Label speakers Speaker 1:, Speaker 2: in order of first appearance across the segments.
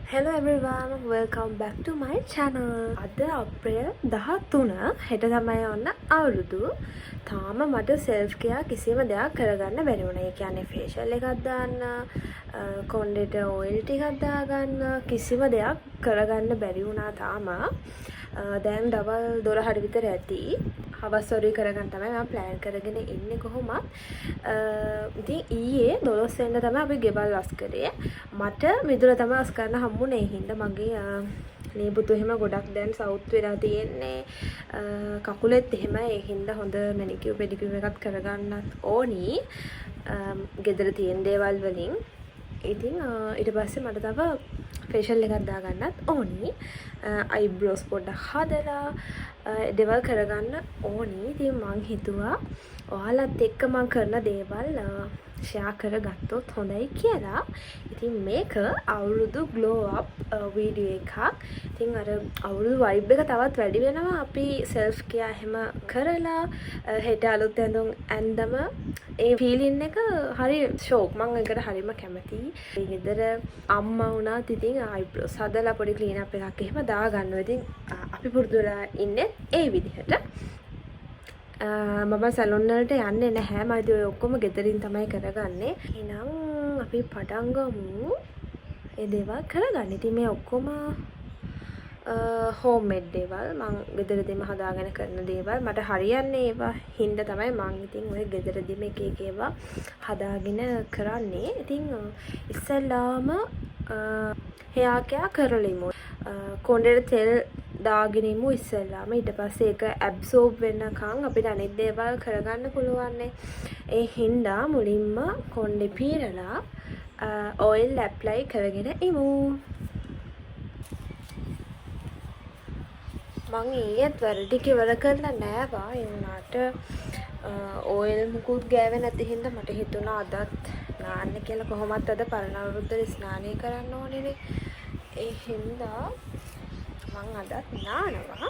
Speaker 1: Hello everyone, welcome back to my channel. අද අප්‍රේල් 13 හෙට තමයි ඔන්න අවුරුදු. තාම මට self care කිසිම දෙයක් කරගන්න බැරි වුණා. ඒ කියන්නේ facial එකක් දාන්න, කොණ්ඩේට oil ටිකක් දාගන්න කිසිම දෙයක් කරගන්න බැරි වුණා තාම. දැන් දවල් 12 විතර ඇති. හවස් වරුයි කරගන්න තමයි මම plan කරගෙන ඉන්නේ කොහොමත්. ඉතින් ඊයේ 12 වෙනිදා තමයි අපි ගෙවල් වස් කරේ. මට මිදුල තමයි වස් කරන්න හම්බුනේ. ඒ හින්දා මගේ නීබුතු එහෙම ගොඩක් දැන් සවුත් වෙලා තියෙන්නේ. කකුලෙත් එහෙමයි. ඒ හින්දා හොඳ මැනිකියුර් පෙඩිකියුර් එකක් කරගන්නත් ඕනි. ගෙදර තියෙන දේවල් වලින්. ඉතින් ඊට පස්සේ මට තව ෆේෂල් එකක් දාගන්නත් ඕනි. අයිබ්‍රෝස් පොඩ්ඩක් හදලා දේවල් කරගන්න ඕනි. ඉතින් මං හිතුවා ඔයාලත් එක්ක මං කරන දේවල් ෂෙයා කරගත්තොත් හොඳයි කියලා. ඉතින් මේක අවුරුදු glow up වීඩියෝ එකක්. ඉතින් අර අවුරුදු vibe එක තවත් වැඩි වෙනවා අපි self care හැම කරලා හෙට අලුත් ඇඳුම් ඇඳම ඒ ෆීලින් එක හරි ෂෝක්. මම ඒකට හරිම කැමතියි. ඒ ගෙදර අම්මා වුණාත් ඉතින් අයිබ්‍රෝස් හදලා පොඩි ක්ලීන් අප් එකක් එහෙම දාගන්නවා. ඉතින් අපි පුරුදු වෙලා ඉන්නේ ඒ විදිහට. මම සැලොන් වලට යන්නේ නැහැ. මම ඉතින් ඔය ඔක්කොම ගෙදරින් තමයි කරගන්නේ. එහෙනම් අපි පටන් ගමු ඒ දේවල් කරගන්න. ඉතින් මේ ඔක්කොම හෝම්මේඩ් දේවල් මම ගෙදරදීම හදාගෙන කරන දේවල්. මට හරියන්නේ ඒවා හින්දා තමයි මම ඉතින් ඔය ගෙදරදීම එක එක ඒවා හදාගෙන කරන්නේ. ඉතින් ඉස්සෙල්ලාම hair care කරලිමු. කොණ්ඩේට තෙල් දාගෙන ඉමු ඉස්සෙල්ලාම. ඊට පස්සේ ඒක ඇබ්සෝබ් වෙනකන් අපිට අනිත් දේවල් කරගන්න පුළුවන්. ඒ හින්දා මුලින්ම කොණ්ඩේ පීරලා ඔයිල් ඇප්ලයි කරගෙන ඉමු. මං ඊයේත් වැඩ ඉවර කරලා නෑවා. ඒ වුණාට ඔයිල් මුකුත් ගෑවේ නැති හින්දා මට හිතුණා අදත් නාන්න කියලා. කොහොමත් අද පරණ අවුරුද්දේ ස්නානය කරන්න ඕනේනේ. ඒ හින්දා මං අදත් නානවා.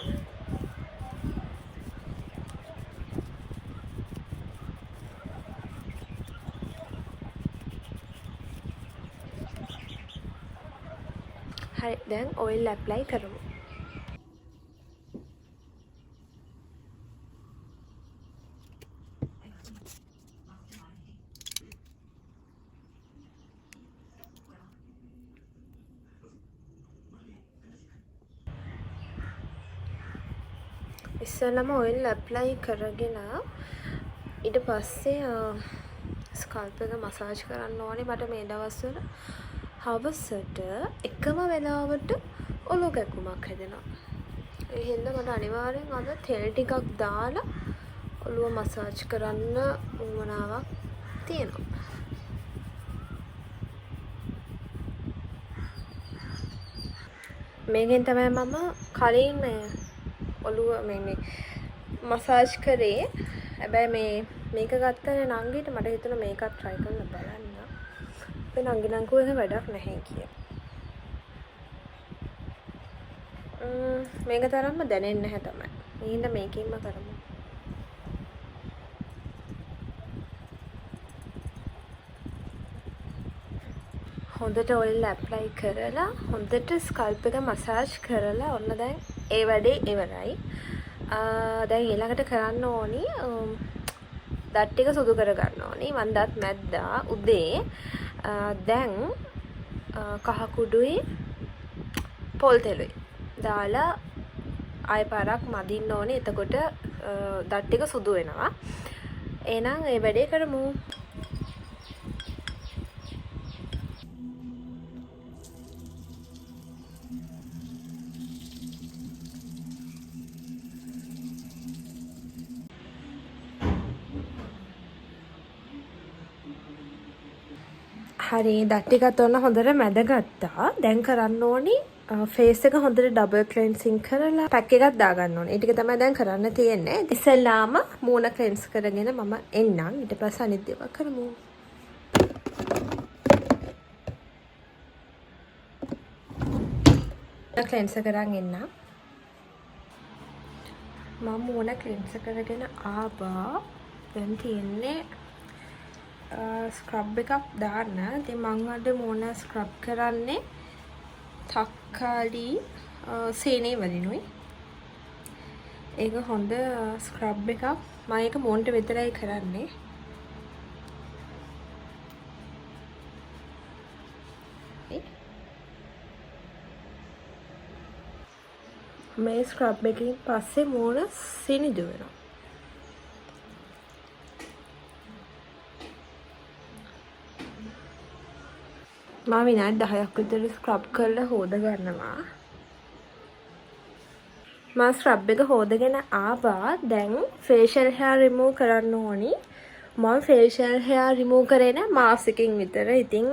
Speaker 1: හරි දැන් ඔයිල් ඇප්ලයි කරමු. ඉස්සෙල්ලාම ඔයිල් ඇප්ලයි කරගෙන ඊට පස්සේ ස්කල්ප් එක මසාජ් කරන්න ඕනේ. මට මේ දවස්වල හවසට එකම වෙලාවට ඔලුව කැක්කුමක් හැදෙනවා. ඒ හින්දා මට අනිවාර්යෙන් අද තෙල් ටිකක් දාලා ඔලුව මසාජ් කරන්න උවමනාවක් තියෙනවා. මේකෙන් තමයි මම කලින් ඔලුව මේ මසාජ් කරේ. හැබැයි මේක ගත්තනේ නංගිට. මට හිතුණා මේකත් try කරලා බලන්න. අපේ නංගි නම් කිව්වා ඒක වැඩක් නැහැ කියලා. මේක තරම්ම දැනෙන්නේ නැහැ තමයි. ඒ හින්දා මේකෙන්ම කරමු. හොඳට ඔයිල් ඇප්ලයි කරලා හොඳට ස්කල්ප් එක මසාජ් කරලා ඔන්න දැන් ඒ වැඩේ ඉවරයි. දැන් ඊළඟට කරන්න ඕනි දත් ටික සුදු කරගන්න ඕනි. මම දත් මැද්දා උදේ. දැන් කහ කුඩුයි පොල් තෙලුයි දාලා ආය පාරක් මදින්න ඕනේ. එතකොට දත් ටික සුදු වෙනවා. එහෙනම් ඒ වැඩේ කරමු. හරි දත් ටිකත් ඔන්න හොඳට මැදගත්තා. දැන් කරන්න ඕනි ෆේස් එක හොඳට ඩබල් ක්ලෙන්සින් කරලා පැක් එකක් දාගන්න ඕනේ. ඒ ටික තමයි දැන් කරන්න තියෙන්නේ. ඉස්සෙල්ලාම මූණ ක්ලෙන්ස් කරගෙන මම එන්නම්. ඊට පස්සේ අනිත් දේවල් කරමු. ක්ලෙන්ස් කරන් එන්නම්. මම මූණ ක්ලෙන්ස් කරගෙන ආවා. දැන් තියෙන්නේ ස්ක්‍රබ් එකක් දාන්න. ඉතින් මම අද මූණ ස්ක්‍රබ් කරන්නේ තක්කාලි සේනේ වලිනුයි. ඒක හොඳ ස්ක්‍රබ් එකක්. මම ඒක මොන්ට විතරයි කරන්නේ. මේ ස්ක්‍රබ් එකකින් පස්සේ මූණ සිනිදු වෙනවා. මම විනාඩි 10ක් විතර ස්ක්‍රබ් කරලා හොද ගන්නවා. මම ස්ක්‍රබ් එක හොදගෙන ආවා. දැන් ෆේෂියල් හෙයාර් රිමූව් කරන්න ඕනි. මම ෆේෂියල් හෙයාර් රිමූව් කරේ නෑ මාස් එකකින් විතර. ඉතින්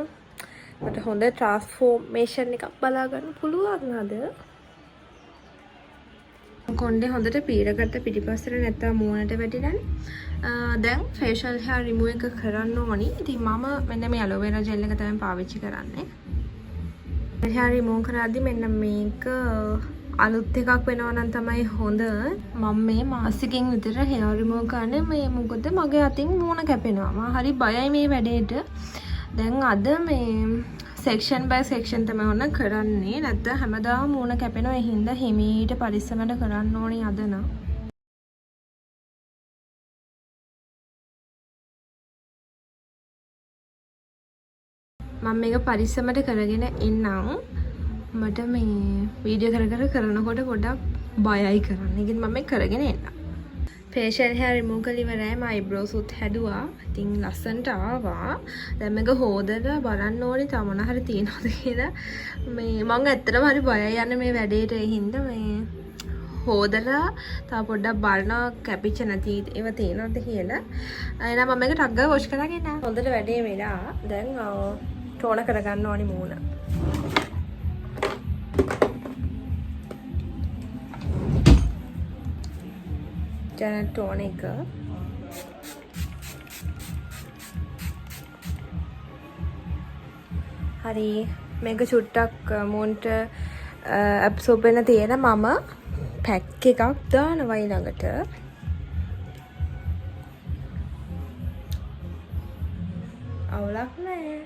Speaker 1: මට හොඳ ට්‍රාන්ස්ෆෝර්මේෂන් එකක් බලා ගන්න පුළුවන් අද. කොණ්ඩේ හොඳට පීරකට පිටිපස්සට නැත්තම් මූණට වැටිලානේ. දැන් ෆේෂියල් හෙයාර් රිමූව් එක කරන්න ඕනි. ඉතින් මම මෙන්න මේ ඇලෝවෙරා ජෙල් එක තමයි පාවිච්චි කරන්නේ. හෙයාර් රිමූව් කරද්දි මෙන්න මේක අලුත් එකක් වෙනවා නම් තමයි හොඳ. මම මේ මාසෙකින් විතර හෙයාර් රිමූව් කරන්නේ. මේ මොකද මගේ අතින් මූණ කැපෙනවා. මම හරි බයයි මේ වැඩේට. දැන් අද මේ සෙක්ෂන් බයි සෙක්ෂන් තමයි ඔන්න කරන්නේ. නැත්නම් හැමදාම මූණ කැපෙනවා. ඒ හින්දා හිමීට පරිස්සමට කරන්න ඕනි අද නම්. මම මේක පරිස්සමට කරගෙන එන්නම්. මට මේ වීඩියෝ කරනකොට පොඩ්ඩක් බයයි කරන්න. ඉතින් මම මේක කරගෙන එන්නම්. ෆේෂියල් හෙයාර් රිමූව් කරලා ඉවරයි. මම අයිබ්‍රෝස් උත් හැදුවා. ඉතින් ලස්සනට ආවා. දැන් මේක හොදලා බලන්න ඕනේ තව මොන හරි තියනවද කියලා. මේ මම ඇත්තටම හරි බයයි යන්නේ මේ වැඩේට. ඒ හින්දා මේ හොදලා තව පොඩ්ඩක් බලනවා කැපිච්ච නැති ඒවා තියනවද කියලා. එහෙනම් මම මේක ටක් ගාලා වොෂ් කරගෙන හොඳට වැඩේ වෙලා. දැන් ටෝන කරගන්න ඕනි මූණ. ටෝන එක හරි මේක චුට්ටක් මූණට ඇබ්සෝබ් වෙන තියෙන මම පැක් එකක් දානවා ඊළඟට. අවුලක් නැහැ.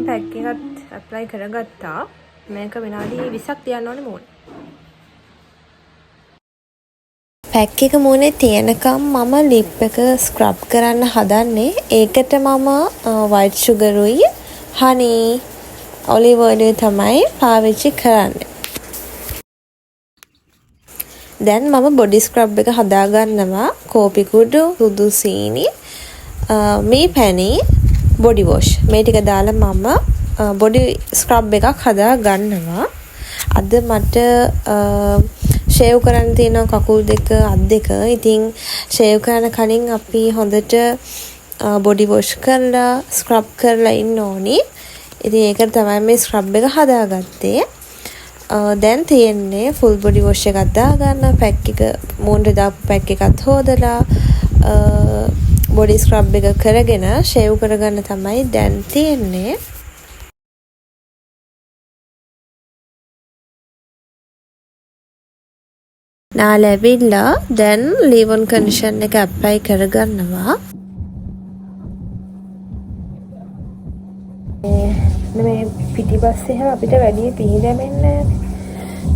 Speaker 1: පැක් එකත් ඇප්ලයි කරගත්තා. මේක විනාඩි 20ක් තියන්න ඕනේ මූණ. පැක් එක මූණේ තියනකම් මම ලිප් එක ස්ක්‍රබ් කරන්න හදන්නේ. ඒකට මම වයිට් සුගරුයි හනි ඔලිව් ඔයිල් තමයි පාවිච්චි කරන්නේ. දැන් මම බොඩි ස්ක්‍රබ් එක හදා ගන්නවා. කෝපි කුඩු, සුදු සීනි, මේ පැණි, බොඩි වොෂ් මේ ටික දාලා මම බොඩි ස්ක්‍රබ් එකක් හදා ගන්නවා. අද මට ෂේව් කරන්න තියෙන කකුල් දෙක අත් දෙක. ඉතින් ෂේව් කරන කලින් අපි හොඳට බොඩි වොෂ් කරලා ස්ක්‍රබ් කරලා ඉන්න ඕනි. ඉතින් ඒකට තමයි මේ ස්ක්‍රබ් එක හදාගත්තේ. දැන් තියෙන්නේ ෆුල් බොඩි වොෂ් එකක් දාගන්න. පැක් එක මූණට දාපු පැක් එකත් හොදලා බොඩි ස්ක්‍රබ් එක කරගෙන ෂේව් කරගන්න තමයි දැන් තියෙන්නේ. නාලැවිලා දැන් ලීව් ඔන් කන්ඩිෂන් එක ඇප්ලයි කරගන්නවා. මේ පිටිපස්සේ හැම අපිට වැඩි පිහිදෙන්නේ නැහැ.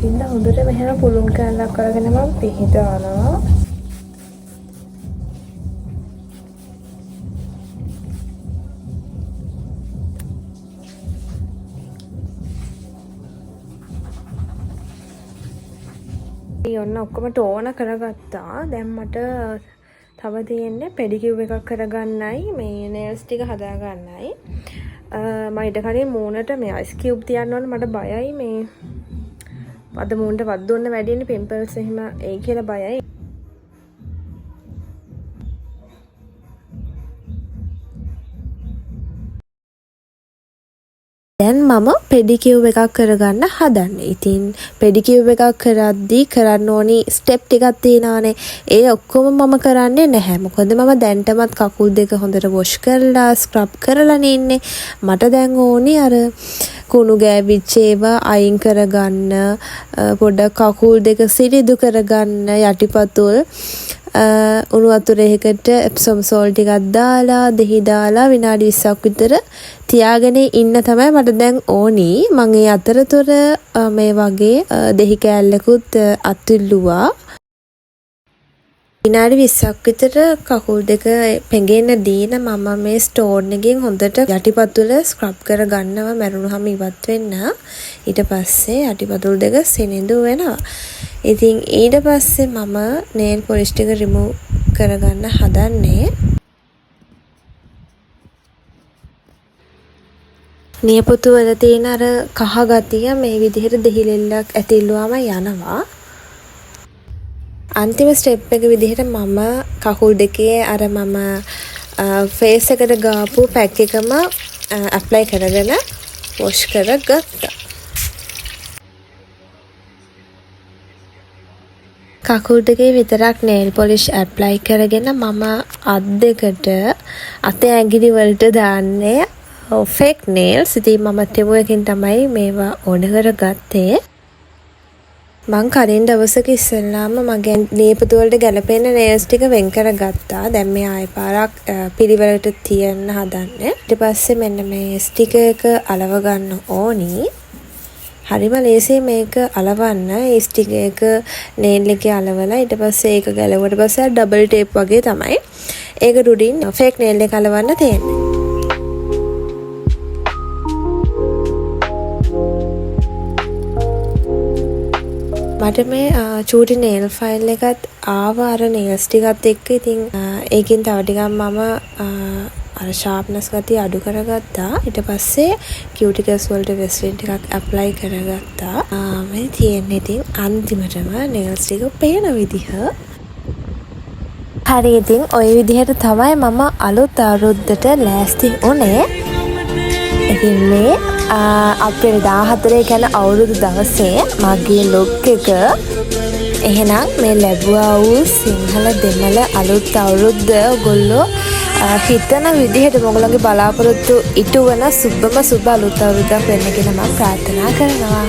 Speaker 1: ඉන්න හොඳට මෙහෙම පුළුන් කරලා කරගෙන මම පිහිදානවා. ඔන්න ඔක්කොම ටෝන කරගත්තා. දැන් මට තව තියෙන්නේ පෙඩිකියුර් එකක් කරගන්නයි මේ නේල්ස් ටික හදාගන්නයි. මම ඊට කලින් මූණට මේ අයිස් කියුබ් තියන්න ඕන. මට බයයි මේ අද මූණට වද්දොන්න වැඩිනේ පිම්පල්ස් එහෙම ඒ කියලා බයයි. දැන් මම පෙඩිකියුර් එකක් කරගන්න හදන්නේ. ඉතින් පෙඩිකියුර් එකක් කරද්දී කරන්න ඕනි ස්ටෙප් ටිකක් තියෙනවානේ. ඒ ඔක්කොම මම කරන්නේ නැහැ. මොකද මම දැන්ටමත් කකුල් දෙක හොඳට වොෂ් කරලා ස්ක්‍රබ් කරලා ඉන්නේ. මට දැන් ඕනි අර කුණු ගෑවිච්ච ඒවා අයින් කරගන්න, පොඩ්ඩක් කකුල් දෙක සිරිදු කරගන්න, යටිපතුල් උණු වතුරයකට එප්සොම් සෝල් ටිකක් දාලා දෙහි දාලා විනාඩි 20ක් විතර තියාගෙන ඉන්න තමයි මට දැන් ඕනි. මම ඒ අතරතුර මේ වගේ දෙහි කෑල්ලකුත් අතුල්ලුවා. විනාඩි 20ක් විතර කකුල් දෙක පෙඟෙන්න දීන මම මේ ස්ටෝන් එකෙන් හොඳට යටිපතුල ස්ක්‍රබ් කරගන්නවා මැරුණාම ඉවත් වෙන්න. ඊට පස්සේ යටිපතුල් දෙක සිනිඳු වෙනවා. ඉතින් ඊට පස්සේ මම නේල් පොලිෂ් ටික රිමූව් කරගන්න හදන්නේ. නියපොතු වල තියෙන අර කහ ගතිය මේ විදිහට දෙහිලෙල්ලක් ඇතිල්ලුවාම යනවා. අන්තිම ස්ටෙප් එක විදිහට මම කකුල් දෙකේ අර මම ෆේස් එකට ගාපු පැක් එකම ඇප්ලයි කරගෙන වොෂ් කරගත්තා. කකුල් දෙකේ විතරක් නේල් පොලිෂ් ඇප්ලයි කරගෙන මම අත් දෙකට අතේ ඇඟිලි වලට දාන්නේ ෆේක් නේල්ස්. ඉතින් මම ටෙමු එකෙන් තමයි මේවා ඕඩර් කරගත්තේ. මං කලින් දවසක ඉස්සෙල්ලාම මගේ නියපොතු වලට ගැලපෙන නේල්ස් ටික වෙන් කරගත්තා. දැන් මේ ආයෙ පාරක් පිළිවෙලට තියන්න හදන්නේ. ඊට පස්සේ මෙන්න මේ ස්ටිකර් එක අලව ගන්න ඕනි. හරිම ලේසියි මේක අලවන්න. ඒ ස්ටිකර් එක නේල් එකේ අලවලා ඊට පස්සේ ඒක ගැලවුවට පස්සේ ඩබල් ටේප් වගේ තමයි ඒක රුඩින් ෆේක් නේල් එක අලවන්න තියෙන්නේ. මට මේ චූටි නේල් ෆයිල් එකත් ආව අර නේල්ස් ටිකත් එක්ක. ඉතින් ඒකෙන් තව ටිකක් මම අර ෂාර්ප්නස් ගතිය අඩු කරගත්තා. ඊට පස්සේ කියුටිකල්ස් වලට වෙස්ලින් ටිකක් ඇප්ලයි කරගත්තා. මේ තියෙන්නේ ඉතින් අන්තිමටම නේල්ස් ටික පේන විදිහ. හරි ඉතින් ওই විදිහට තමයි මම අලුත් අවුරුද්දට ලෑස්ති වුණේ. ඉතින් මේ අප්‍රේල් 14 කියන අවුරුදු දවසේ මගේ ලොග් එක එහෙනම් මේ ලැබුවා වූ සිංහල දෙමළ අලුත් අවුරුද්ද ඔයගොල්ලෝ හිතන විදිහට මොගලගේ බලාපොරොත්තු ඉටු වෙන සුබම සුබ අලුත් අවුරුද්දක් වෙන්න කියලා මම ප්‍රාර්ථනා කරනවා.